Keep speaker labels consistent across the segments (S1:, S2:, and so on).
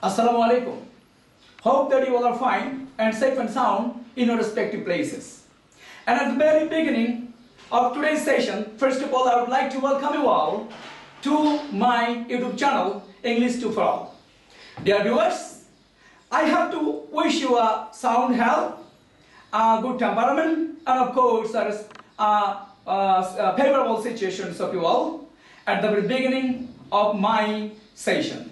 S1: Assalamu alaikum. Hope that you all are fine and safe and sound in your respective places. And at the very beginning of today's session, first of all, I would like to welcome you all to my YouTube channel, English to for All. Dear viewers, I have to wish you a sound health, a good temperament, and of course, favorable situations of you all at the very beginning of my session.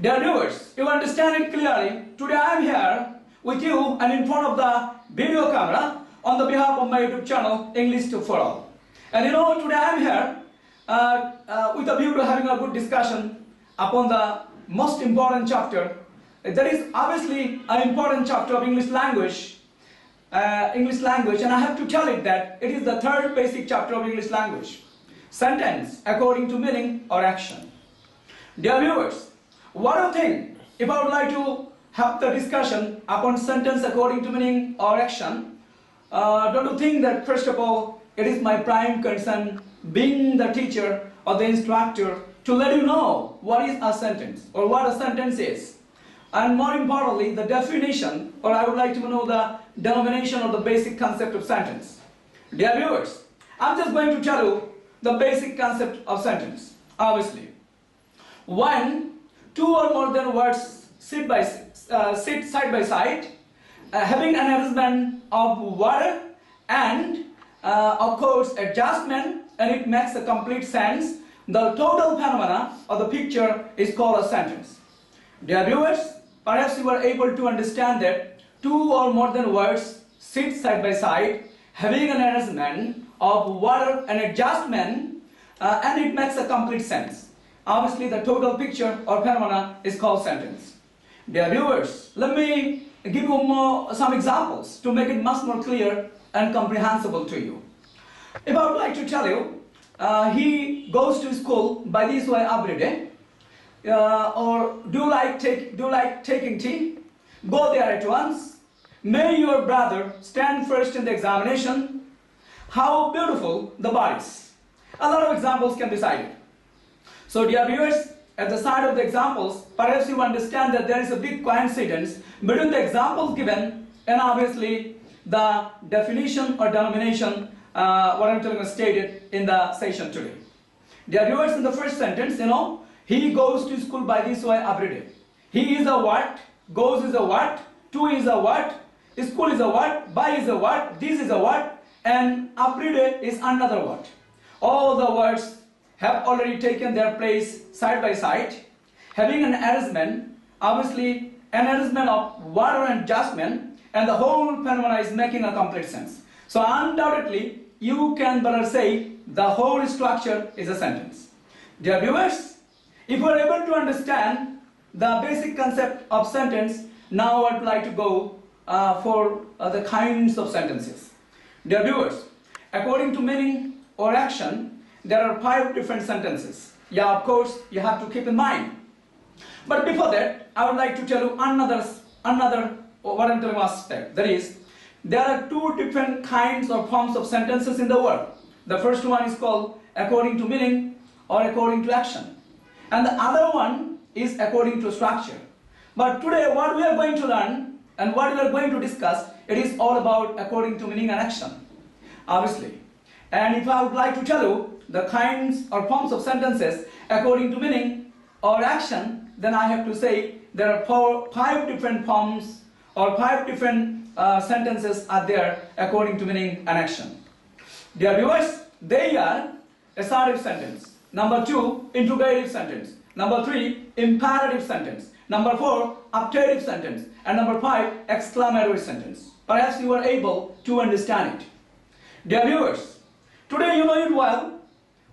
S1: Dear viewers, you understand it clearly. Today I am here with you and in front of the video camera on the behalf of my YouTube channel, English to for All. And you know, today I am here with a view to having a good discussion upon the most important chapter. That is obviously an important chapter of English language, and I have to tell it that it is the third basic chapter of English language. Sentence according to meaning or action. Dear viewers, what do you think if I would like to have the discussion upon sentence according to meaning or action? Don't you think that first of all it is my prime concern, being the teacher or the instructor, to let you know what is a sentence or what a sentence is, and more importantly the definition, or I would like to know the denomination or the basic concept of sentence. Dear viewers, I'm just going to tell you the basic concept of sentence. Obviously, when two or more than words sit side by side, having an arrangement of word and of course adjustment, and it makes a complete sense, the total phenomena of the picture is called a sentence. Dear viewers, perhaps you are able to understand that two or more than words sit side by side, having an arrangement of word and adjustment, and it makes a complete sense. Obviously, the total picture or phenomena is called sentence. Dear viewers, let me give you some examples to make it much more clear and comprehensible to you. If I would like to tell you, he goes to school by this way every day, or do you like taking tea? Go there at once. May your brother stand first in the examination. How beautiful the bodies. A lot of examples can be cited. So dear viewers, at the side of the examples, perhaps you understand that there is a big coincidence between the examples given and obviously the definition or denomination what I'm telling you stated in the session today. Dear viewers, in the first sentence, you know, he goes to school by this way every day. He is a what, goes is a what, to is a what, school is a what, by is a what, this is a what, and every day is another what. All the words have already taken their place side by side, having an arrangement, obviously an arrangement of word and adjustment, and the whole phenomena is making a complete sense. So undoubtedly, you can better say the whole structure is a sentence. Dear viewers, if you are able to understand the basic concept of sentence, now I would like to go for the kinds of sentences. Dear viewers, according to meaning or action, there are 5 different sentences. Yeah, of course, you have to keep in mind. But before that, I would like to tell you another what I'm telling you aspect. That is, there are 2 different kinds or forms of sentences in the world. The first one is called according to meaning or according to action. And the other one is according to structure. But today, what we are going to learn and what we are going to discuss, it is all about according to meaning and action. Obviously. And if I would like to tell you the kinds or forms of sentences according to meaning or action, then I have to say there are 5 different forms or 5 different sentences are there according to meaning and action. Dear viewers, they are assertive sentence. Number 2, interrogative sentence. Number 3, imperative sentence. Number 4, optative sentence. And number 5, exclamatory sentence. Perhaps you are able to understand it. Dear viewers, today you know it well.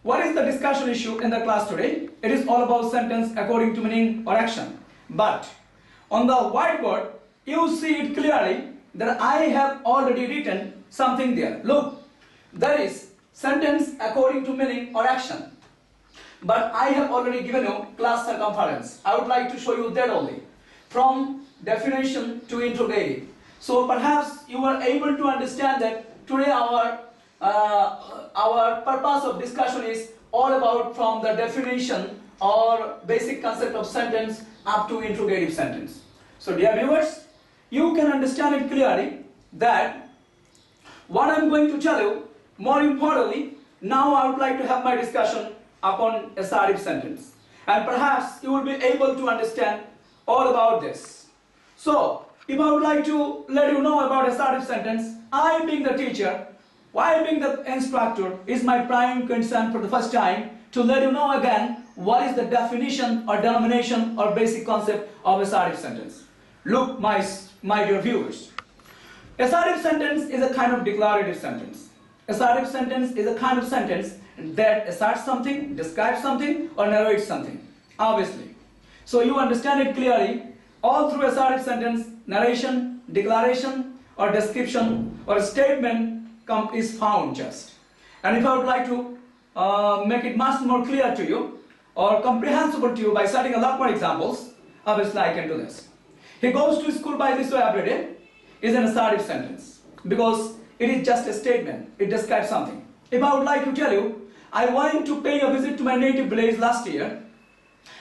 S1: What is the discussion issue in the class today? It is all about sentence according to meaning or action. But on the whiteboard, you see it clearly that I have already written something there. Look, there is sentence according to meaning or action. But I have already given you class circumference. I would like to show you that only. From definition to interrogative. So perhaps you are able to understand that today our purpose of discussion is all about from the definition or basic concept of sentence up to interrogative sentence. So dear viewers, you can understand it clearly that what I am going to tell you, more importantly, now I would like to have my discussion upon assertive sentence. And perhaps you will be able to understand all about this. So, if I would like to let you know about assertive sentence, I being the teacher, I being the instructor, is my prime concern for the first time to let you know again what is the definition or denomination or basic concept of assertive sentence. Look, my dear viewers, assertive sentence is a kind of declarative sentence. Assertive sentence is a kind of sentence that asserts something, describes something, or narrates something, obviously. So you understand it clearly. All through assertive sentence, narration, declaration, or description, or statement is found just. And if I would like to make it much more clear to you, or comprehensible to you by citing a lot more examples, obviously I can do this. He goes to school by this way every day is an assertive sentence, because it is just a statement, it describes something. If I would like to tell you, I went to pay a visit to my native village last year.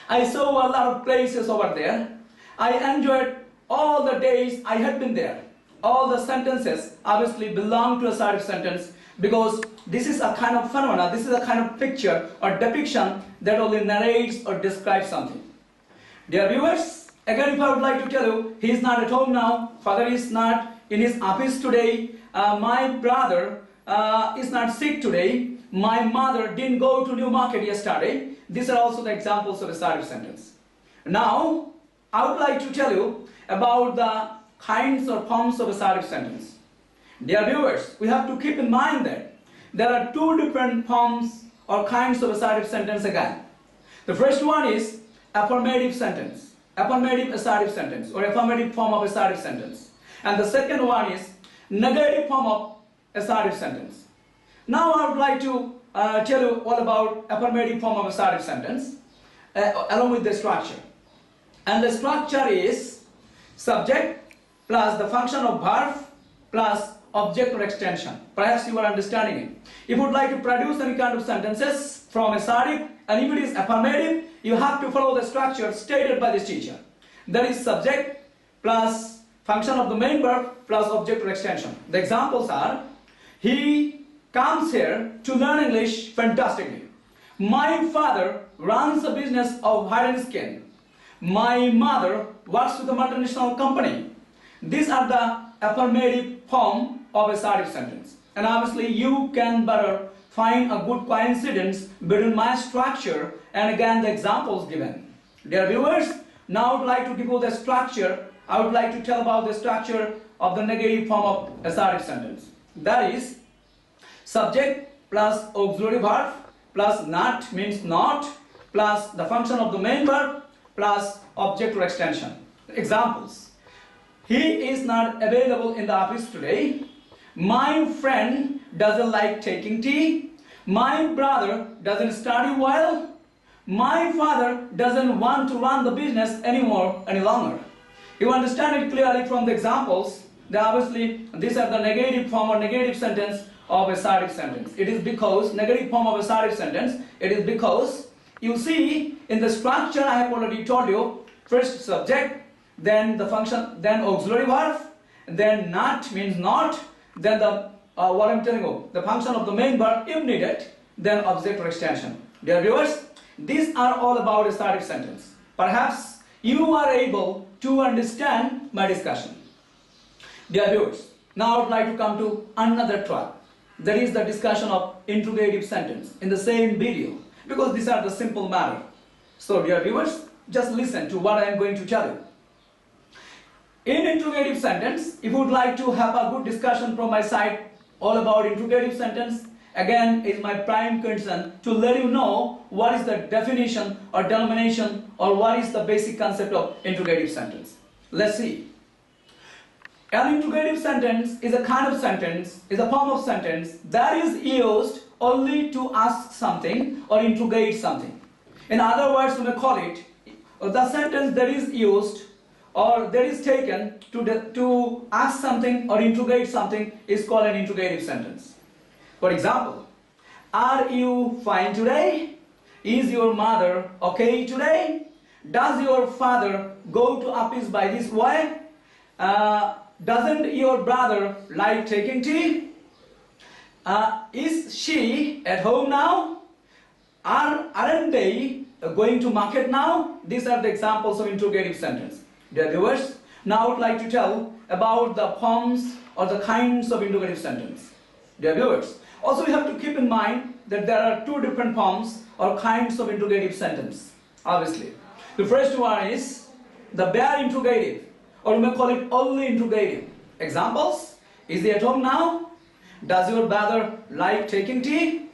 S1: I saw a lot of places over there. I enjoyed all the days I had been there. All the sentences obviously belong to assertive sentence, because this is a kind of phenomena, this is a kind of picture or depiction that only narrates or describes something. Dear viewers, again if I would like to tell you, he is not at home now, father is not in his office today, my brother is not sick today, my mother didn't go to New Market yesterday. These are also the examples of assertive sentence. Now, I would like to tell you about the kinds or forms of assertive sentence. Dear viewers, we have to keep in mind that there are two different forms or kinds of assertive sentence again. The first one is affirmative sentence, affirmative assertive sentence, or affirmative form of assertive sentence. And the second one is negative form of assertive sentence. Now I would like to tell you all about affirmative form of assertive sentence along with the structure. And the structure is subject plus the function of verb plus object or extension. Perhaps you are understanding it. If you would like to produce any kind of sentences from assertive, and if it is affirmative, you have to follow the structure stated by this teacher. That is subject plus function of the main verb plus object or extension. The examples are, he comes here to learn English fantastically. My father runs a business of hide and skin. My mother works with a multinational company. These are the affirmative form of assertive sentence. And obviously you can better find a good coincidence between my structure and again the examples given. Dear viewers, now I would like to give you the structure. I would like to tell about the structure of the negative form of assertive sentence. That is subject plus auxiliary verb plus not means not plus the function of the main verb plus object or extension. Examples. He is not available in the office today. My friend doesn't like taking tea. My brother doesn't study well. My father doesn't want to run the business any longer. You understand it clearly from the examples. Then obviously these are the negative form or negative sentence of assertive sentence. It is because negative form of assertive sentence. It is because you see in the structure I have already told you. First subject, then the function, then auxiliary verb, then not means not, then the what I'm telling you, the function of the main verb if needed, then object or extension. Dear viewers, these are all about assertive sentence. Perhaps you are able to understand my discussion. Dear viewers, now I would like to come to another track. That is the discussion of interrogative sentence in the same video, because these are the simple matter. So dear viewers, just listen to what I am going to tell you. In interrogative sentence, if you would like to have a good discussion from my side all about interrogative sentence, again is my prime concern to let you know what is the definition or denomination or what is the basic concept of interrogative sentence. Let's see. An interrogative sentence is a kind of sentence, is a form of sentence that is used only to ask something or interrogate something. In other words, we may call it the sentence that is used or that is taken to ask something or interrogate something is called an interrogative sentence. For example, are you fine today? Is your mother okay today? Does your father go to office by this way? Doesn't your brother like taking tea? Is she at home now? Aren't they going to market now? These are the examples of interrogative sentence. Dear viewers, now I would like to tell about the forms or the kinds of interrogative sentence. Dear viewers, also we have to keep in mind that there are two different forms or kinds of interrogative sentence. Obviously, the first one is the bare interrogative, or we may call it only interrogative. Examples: is he at home now? Does your brother like taking tea?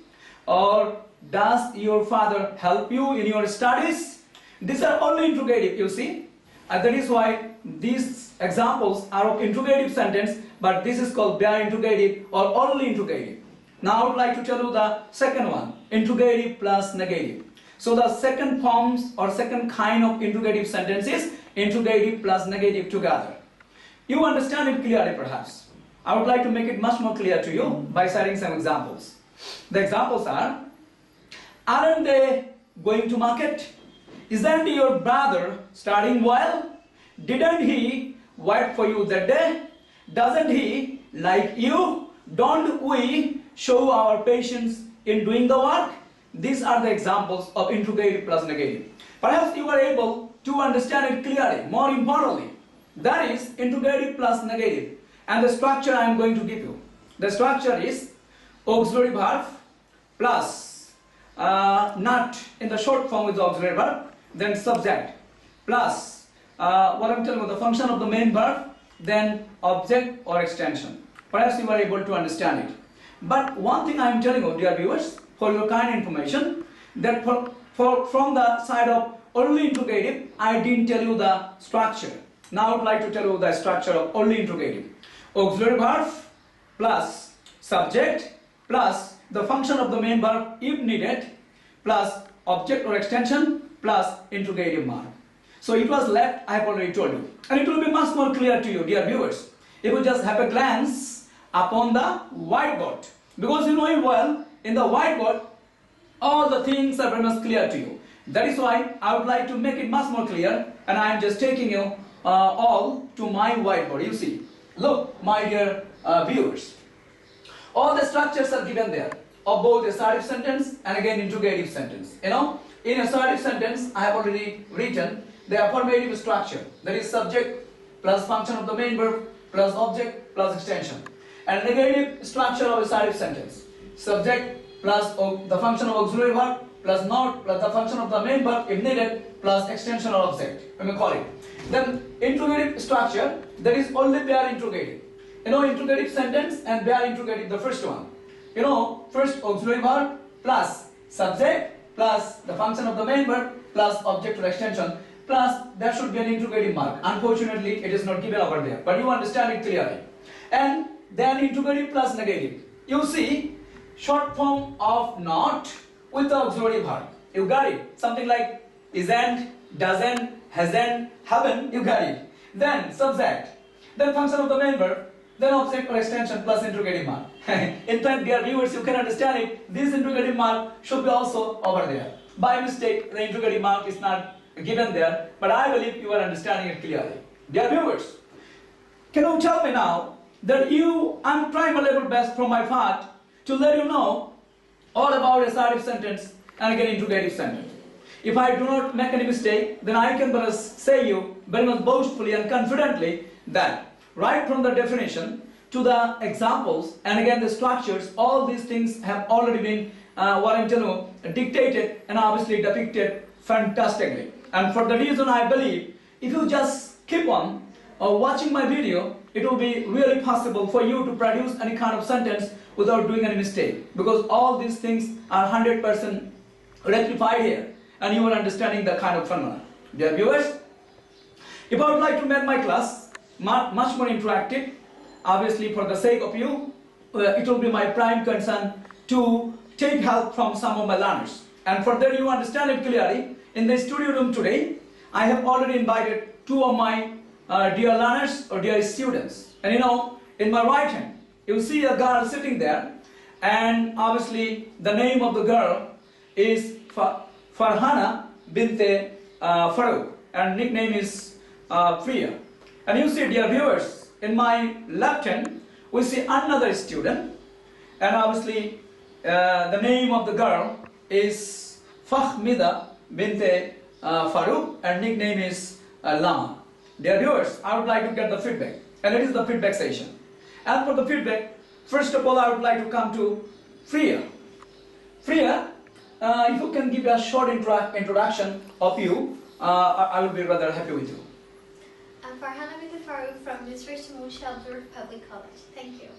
S1: Or does your father help you in your studies? These are only interrogative, you see. And that is why these examples are of interrogative sentence, but this is called bare interrogative or only interrogative. Now I would like to tell you the second one, interrogative plus negative. So the second forms or second kind of interrogative sentence is interrogative plus negative together. You understand it clearly perhaps. I would like to make it much more clear to you by citing some examples. The examples are: aren't they going to market? Isn't your brother studying well? Didn't he wait for you that day? Doesn't he like you? Don't we show our patience in doing the work? These are the examples of interrogative plus negative. Perhaps you are able to understand it clearly. More importantly, that is interrogative plus negative. And the structure I am going to give you. The structure is auxiliary verb plus not in the short form with the auxiliary verb, then subject plus what I am telling you, the function of the main verb, then object or extension. Perhaps you are able to understand it. But one thing I am telling you, dear viewers, for your kind information, that from the side of only interrogative, I didn't tell you the structure. Now I would like to tell you the structure of only interrogative. Auxiliary verb plus subject plus the function of the main verb if needed plus object or extension plus interrogative mark. So it was left, I have already told you. And it will be much more clear to you, dear viewers, if you just have a glance upon the whiteboard. Because you know it well, in the whiteboard, all the things are very much clear to you. That is why I would like to make it much more clear, and I am just taking you all to my whiteboard. You see, look, my dear viewers, all the structures are given there of both assertive sentence and again interrogative sentence. You know, in assertive sentence, I have already written the affirmative structure, that is subject plus function of the main verb plus object plus extension. And negative structure of assertive sentence, subject plus the function of auxiliary verb plus not plus the function of the main verb if needed plus extension or object, let me call it. Then interrogative structure, that is only bare interrogative. You know, interrogative sentence and bare interrogative, the first one. You know, first auxiliary verb plus subject plus the function of the main verb plus object or extension plus there should be an interrogative mark. Unfortunately, it is not given over there, but you understand it clearly. And then interrogative plus negative. You see, short form of not with the auxiliary verb. You got it. Something like isn't, doesn't, hasn't, haven't. You got it. Then subject. Then function of the main verb. Then object or extension plus interrogative mark. In fact, dear viewers, you can understand it. This interrogative mark should be also over there. By mistake, the interrogative mark is not given there, but I believe you are understanding it clearly. Dear viewers, can you tell me now that I'm trying my level best from my part to let you know all about assertive sentence and again interrogative sentence. If I do not make any mistake, then I can say you very much boastfully and confidently that right from the definition to the examples and again the structures, all these things have already been what I'm telling you, dictated and obviously depicted fantastically. And for the reason I believe, if you just keep on watching my video, it will be really possible for you to produce any kind of sentence without doing any mistake, because all these things are 100% rectified here and you are understanding the kind of phenomena. Dear viewers, if I would like to make my class much more interactive, obviously for the sake of you, it will be my prime concern to take help from some of my learners. And for that you understand it clearly, in the studio room today, I have already invited two of my dear learners or dear students. And you know, in my right hand, you see a girl sitting there, and obviously the name of the girl is Farhana binte Farouk and nickname is Priya. And you see, dear viewers, in my left hand we see another student, and obviously the name of the girl is Fahmida binte Farouk and nickname is Lama. Dear viewers, I would like to get the feedback, and it is the feedback session. And for the feedback, first of all, I would like to come to Priya. Priya, if you can give a short introduction of you, I will be rather happy with you.
S2: I'm Hamid from District Shelter Public College. Thank you.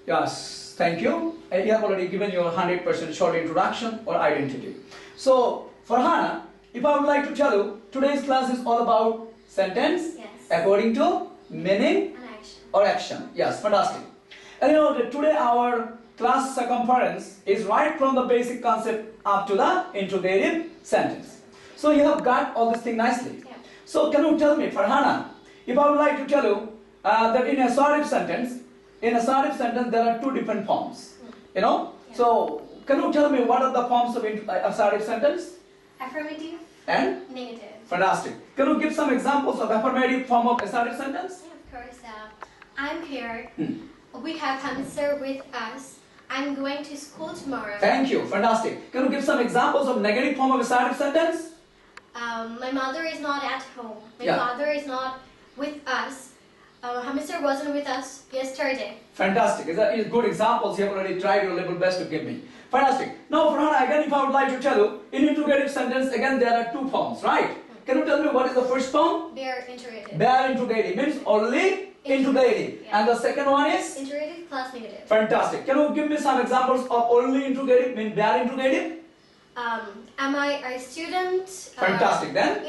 S1: Yes, thank you. You have already given your 100% short introduction or identity. So, Farhana, if I would like to tell you, today's class is all about sentence according to meaning
S2: and action.
S1: or action. Yes, fantastic. And you know that today our class circumference is right from the basic concept up to the interrogative sentence. So you have got all this thing nicely.
S2: Yeah.
S1: So can you tell me, Farhana, if I would like to tell you that in assertive sentence there are two different forms. You know?
S2: Yeah.
S1: So can you tell me what are the forms of assertive sentence?
S2: Affirmative
S1: And?
S2: negative.
S1: Fantastic. Can you give some examples of affirmative form of assertive sentence?
S2: Yeah, of course. I'm here. We have Hamid with us. I'm going to school tomorrow.
S1: Thank you. Fantastic. Can you give some examples of negative form of assertive sentence?
S2: My mother is not at home. My
S1: Yeah.
S2: father is not with us. Hamid wasn't with us yesterday.
S1: Fantastic. Is good examples. You have already tried your level best to give me. Fantastic. Now, Farhana, again, if I would like to tell you, in interrogative sentence, again, there are two forms, right? Can you tell me what is the first form?
S2: Bare interrogative.
S1: Bare interrogative means only interrogative.
S2: Yeah.
S1: And the second one is?
S2: Interrogative plus negative.
S1: Fantastic. Can you give me some examples of only interrogative, mean bare interrogative?
S2: Am I a student?
S1: Fantastic. Then?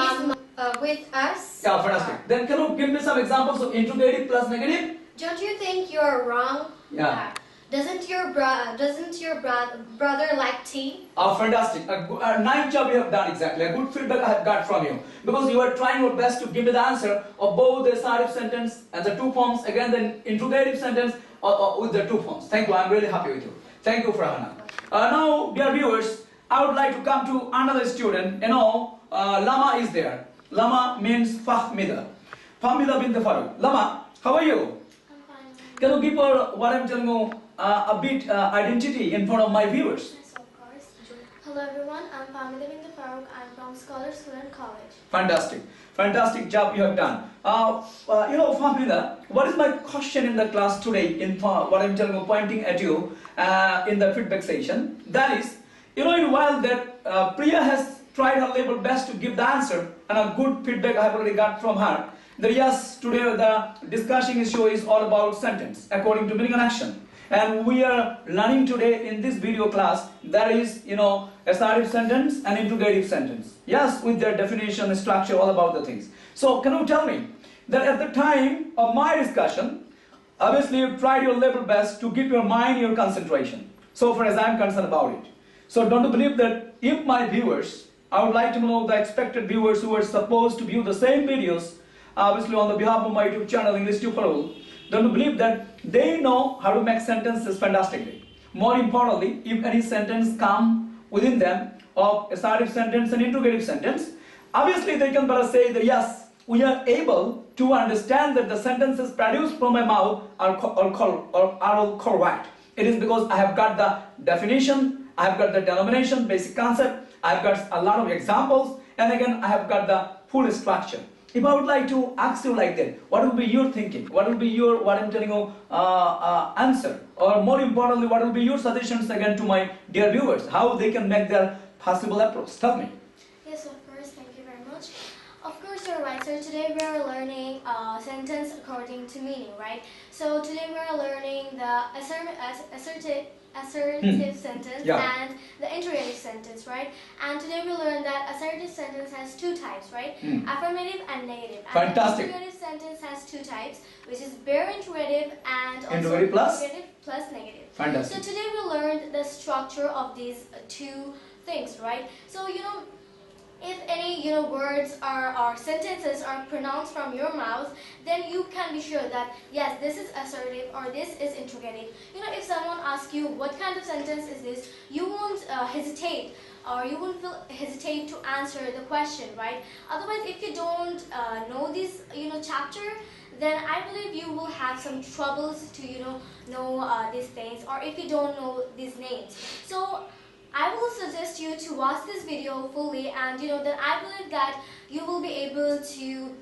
S2: With us.
S1: Yeah, fantastic. Then can you give me some examples of interrogative plus negative?
S2: Don't you think you're wrong?
S1: Yeah.
S2: Doesn't your brother like tea?
S1: Oh, fantastic. A nice job you have done, exactly. A good feedback I have got from you. Because you are trying your best to give me the answer of both the assertive sentence and the two forms, again the interrogative sentence with the two forms. Thank you. I am really happy with you. Thank you, Farhana. Now, dear viewers, I would like to come to another student. You know, Lama is there. Lama means Fahmida. Fahmida bint Farouk. Lama, how are you?
S2: I'm fine.
S1: Can you give her what I'm telling you a bit identity in front of my viewers?
S2: Yes, of course. Hello everyone, I'm Hamid Farouk. I'm from Scholar Student College.
S1: Fantastic. Fantastic job you have done. You know, Fahmida, what is my question in the class today in what I'm telling you, pointing at you in the feedback session? That is, you know, in a while that Priya has tried her level best to give the answer, and a good feedback I have already got from her. That yes, today the discussion issue is all about sentence according to meaning and action. And we are learning today in this video class, that is, you know, assertive sentence and interrogative sentence. Yes, with their definition, structure, all about the things. So, can you tell me that at the time of my discussion, obviously you tried your level best to keep your mind, your concentration. So far as I am concerned about it. So, don't you believe that if my viewers, I would like to know the expected viewers who are supposed to view the same videos, obviously on the behalf of my YouTube channel, English to Follow, don't you believe that they know how to make sentences fantastically. More importantly, if any sentence come within them of assertive sentence and interrogative sentence, obviously they can better say that yes, we are able to understand that the sentences produced from my mouth are all correct. It is because I have got the definition, I have got the denomination, basic concept, I have got a lot of examples, and again I have got the full structure. If I would like to ask you like that, what will be your thinking? What will be your, what I'm telling you, answer? Or more importantly, what will be your suggestions again to my dear viewers? How they can make their possible approach? Tell me.
S2: Yes, of course. Thank you very much. Of course, you're right. So today we are learning sentence according to meaning, right? So today we are learning the assertive sentence and the interrogative sentence, right? And today we learned that assertive sentence has two types, right? Affirmative and negative.
S1: Fantastic.
S2: And the interrogative sentence has two types, which is bare interrogative and also
S1: Interrogative plus?
S2: interrogative plus negative.
S1: Fantastic.
S2: So today we learned the structure of these two things, right? So you know, if any words or sentences are pronounced from your mouth, then you can be sure that yes, this is assertive or this is interrogative. If someone asks you what kind of sentence is this, you won't hesitate, or you won't hesitate to answer the question, right? Otherwise, if you don't know this chapter, then I believe you will have some troubles to know these things, or if you don't know these names. So I will suggest you to watch this video fully, and then I believe that you will be able to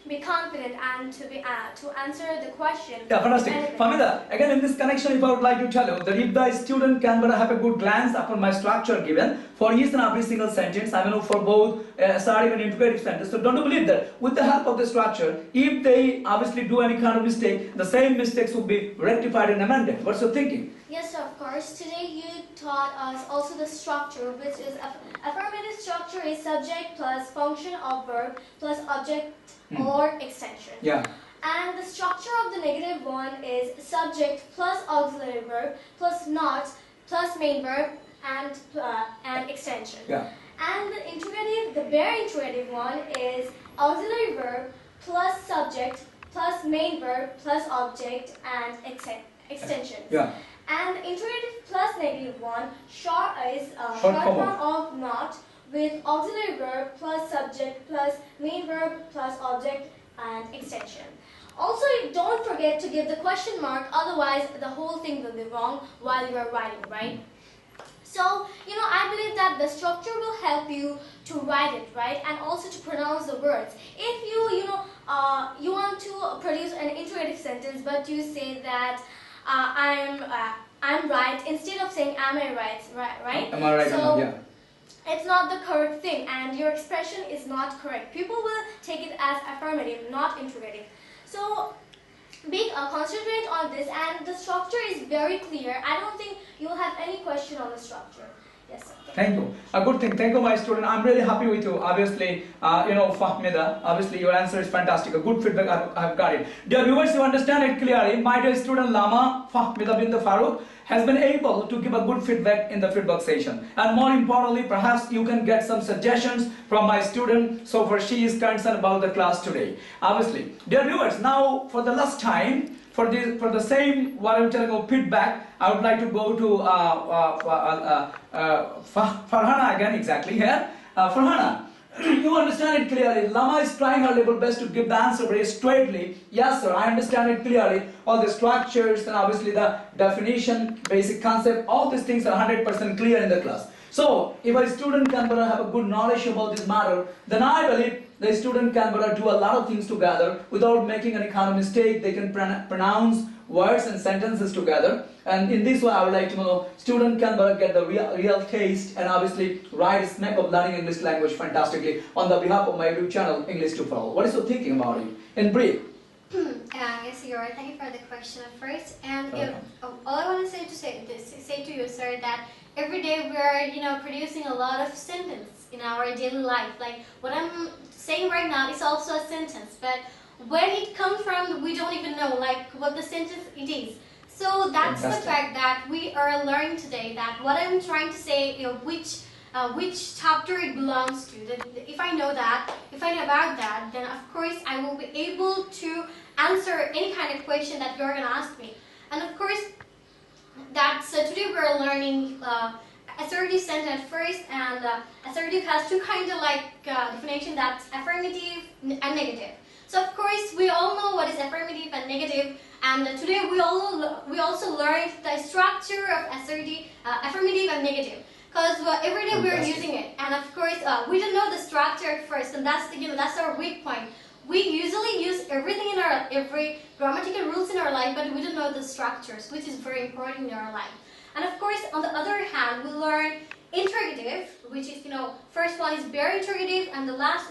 S2: be confident and to answer the question.
S1: Yeah, fantastic. Famida, again in this connection, if I would like to tell you that if the student can but have a good glance upon my structure given for each and every single sentence, I mean for both assertive and interrogative sentence, so don't you believe that with the help of the structure, if they obviously do any kind of mistake, the same mistakes will be rectified and amended. What's your thinking?
S2: Yes, of course. Today you taught us also the structure, which is affirmative structure is subject plus function of verb plus object or extension.
S1: Yeah.
S2: And the structure of the negative one is subject plus auxiliary verb plus not plus main verb and extension.
S1: Yeah.
S2: And the interrogative, the bare interrogative one is auxiliary verb plus subject plus main verb plus object and extension.
S1: Yeah.
S2: And the interrogative plus negative one short
S1: Short
S2: form of not with auxiliary verb plus subject plus main verb plus object and extension. Also, don't forget to give the question mark, otherwise the whole thing will be wrong while you are writing, right? So, I believe that the structure will help you to write it, right? And also to pronounce the words. If you want to produce an interrogative sentence, but you say that I'm right instead of saying am I right, right?
S1: Am I right?
S2: So,
S1: yeah.
S2: it's not the correct thing, and your expression is not correct. People will take it as affirmative, not interrogative. So concentrate on this, and the structure is very clear. I don't think you'll have any question on the structure. Yes, sir.
S1: Thank you. A good thing. Thank you, my student. I'm really happy with you. Obviously, Fahmida, obviously your answer is fantastic. A good feedback. I've got it. Dear viewers, you understand it clearly. My dear student Lama Fahmida bint Farooq has been able to give a good feedback in the feedback session. And more importantly, perhaps you can get some suggestions from my student. So for she is concerned about the class today. Obviously, dear viewers, now for the last time, for the same what I'm telling you feedback, I would like to go to Farhana again, exactly here. Farhana, you understand it clearly. Lama is trying her level best to give the answer very straightly. Yes, sir, I understand it clearly. All the structures and obviously the definition, basic concept, all these things are 100% clear in the class. So, if a student can have a good knowledge about this matter, then I believe the student can do a lot of things together without making any kind of mistake. They can pronounce words and sentences together, and in this way I would like to know student can get the real taste and obviously write a smack of learning English language fantastically on the behalf of my YouTube channel English to Follow. What is your thinking about it in brief?
S3: Yes, you're right. Thank you for the question at first. And all I want to say to you, sir, that every day we're producing a lot of sentence in our daily life. Like what I'm saying right now is also a sentence, but where it comes from, we don't even know, like what the sentence it is. So that's the fact that we are learning today. That what I'm trying to say, which chapter it belongs to. If I know that, if I know about that, then of course I will be able to answer any kind of question that you're gonna ask me. And of course, today we're learning assertive sentence first, and assertive has two kind of definition, that's affirmative and negative. So of course we all know what is affirmative and negative, and today we also learned the structure of affirmative and negative, because every day we're using it, and of course we don't know the structure at first, and that's our weak point. We usually use everything in every grammatical rules in our life, but we don't know the structures, which is very important in our life. And of course, on the other hand, we learn interrogative, which is first one is bare interrogative, and the last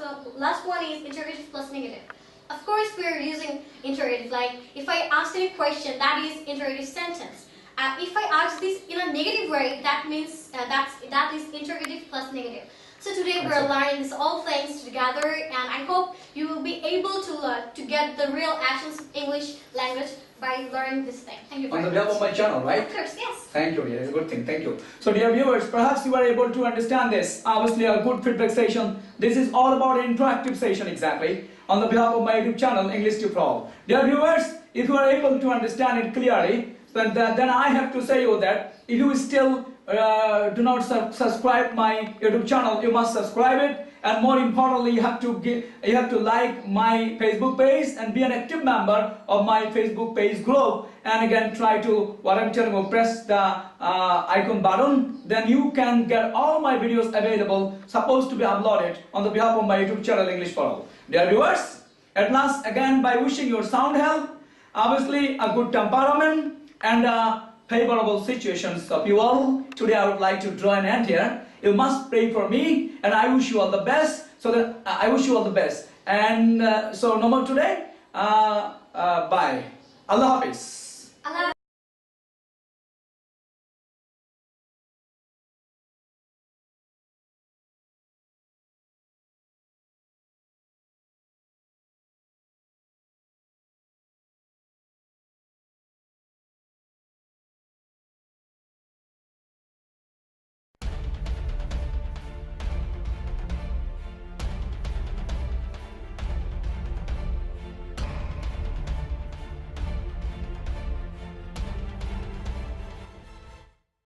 S3: one is interrogative plus negative. Of course, we are using interrogative. Like if I ask any question, that is interrogative sentence. If I ask this in a negative way, that means that is interrogative plus negative. So today we're learning this all things together, and I hope you will be able to get the real essence of English language by learning this thing. Thank you very
S1: On the
S3: much.
S1: behalf of my channel, right?
S3: Of course, yes.
S1: Thank you, yeah, it's a good thing, thank you. So dear viewers, perhaps you were able to understand this. Obviously a good feedback session. This is all about an interactive session exactly. On the behalf of my YouTube channel, English to Pro. Dear viewers, if you are able to understand it clearly, then I have to say you that if you still do not subscribe my YouTube channel, you must subscribe it. And more importantly, you have to like my Facebook page and be an active member of my Facebook page group. And again, try to, what I'm telling you, press the icon button. Then you can get all my videos available, supposed to be uploaded on the behalf of my YouTube channel, English for All. Dear viewers, at last, again, by wishing your sound health, obviously a good temperament, and favorable situations of you all. Today I would like to draw an end here. You must pray for me, and I wish you all the best. So that I wish you all the best. And so no more today. Bye. Allah Hafiz.